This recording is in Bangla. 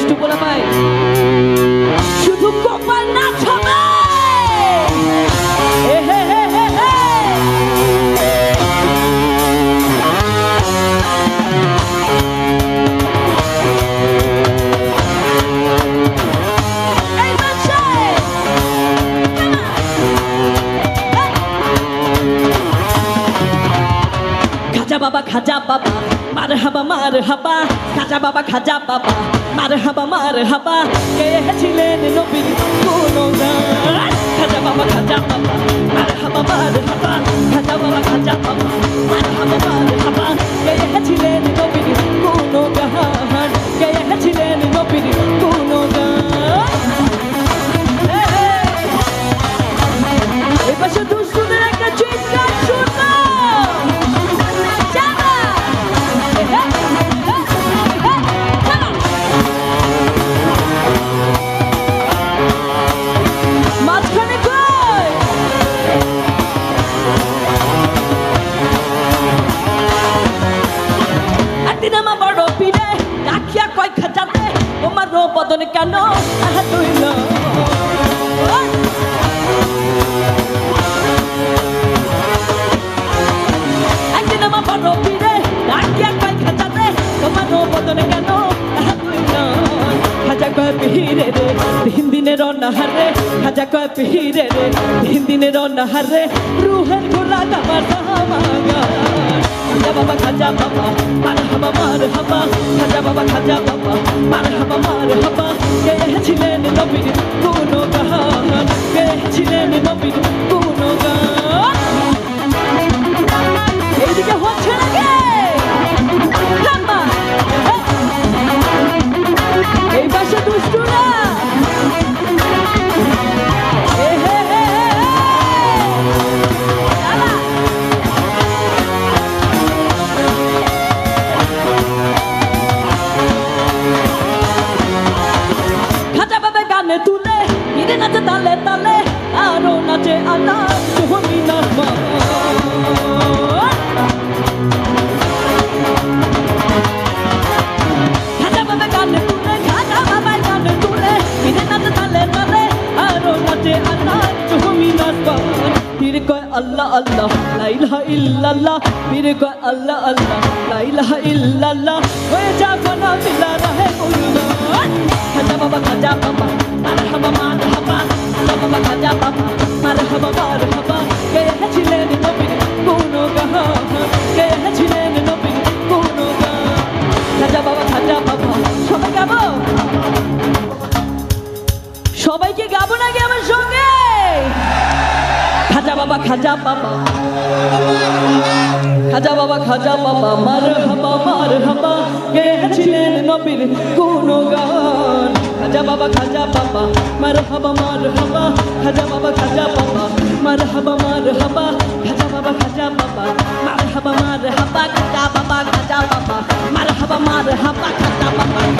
দুষ্টু বলে ভাই শুধু কপাল নাচ হবে বাবা খাজা বাবা মারহাবা মারহাবা খাজা বাবা খাজা বাবা মারহাবা মারহাবা কে ছিলেন নবীর গুণগান খাজা বাবা খাজা বাবা মারহাবা মারহাবা খাজা বাবা খাজা বাবা মারহাবা মারহাবা কে ছিলেন নবীর গুণগান কে ছিলেন নবীর গুণগান এবার শুধু শুনে একটা চিৎকার শুনো বদন কেন তুইল একদিন আমার বড় পীরে ডাকিয়া কয় খাজাতে তোমার বদন কেন তুইল খাজা কয় পীরে রে তিন দিনের অনাহারে খাজা কয় পীরে রে তিন দিনের অনাহারে রুহের গোলা আমার সামাগা খাজা বাবা খাজা বাবা মারহাবা মারহাবা খাজা বাবা খাজা বাবা মারহাবা মারহাবা কে ছিলেন নবীর গুণগান কে ছিলেন নবীর গুণগান এইদিকে হচ্ছে নাকি এই পাশে দুষ্টুরা তুলে ফিরে নাচে তালে তালে আরো নাচে আনা তুমি নাচবা খাজা বাবা গানে তুলে খাজা বাবা গানে তুলে ফিরে নাচে তালে তালে আরো নাচে আনা তুমি নাচবা পীর কয় আল্লাহ আল্লাহ লা ইলাহা ইল্লাল্লাহ পীর কয় আল্লাহ আল্লাহ লা ইলাহা ইল্লাল্লাহ হয়ে যা ফানা মিলা রহে কুরবান খাজা বাবা খাজা বাবা মারহাবা মারহাবা খাজা বাবা খাজা বাবা মারহাবা মারহাবা কে ছিলেন নবীর গুণগান কে ছিলেন নবীর গুণগান খাজা বাবা খাজা বাবা সবাই গাবো সবাইকে গাবো নাকি আমার সঙ্গে খাজা বাবা খাজা বাবা খাজা বাবা খাজা বাবা মারহাবা মারহাবা কে ছিলেন নবীর গুণগান খাজা বাবা খাজা বাবা মারহাবা মারহাবা খাজা বাবা খাজা বাবা মারহাবা মারহাবা খাজা বাবা খাজা বাবা মারহাবা মারহাবা খাজা বাবা খাজা বাবা মারহাবা মারহাবা খাজা বাবা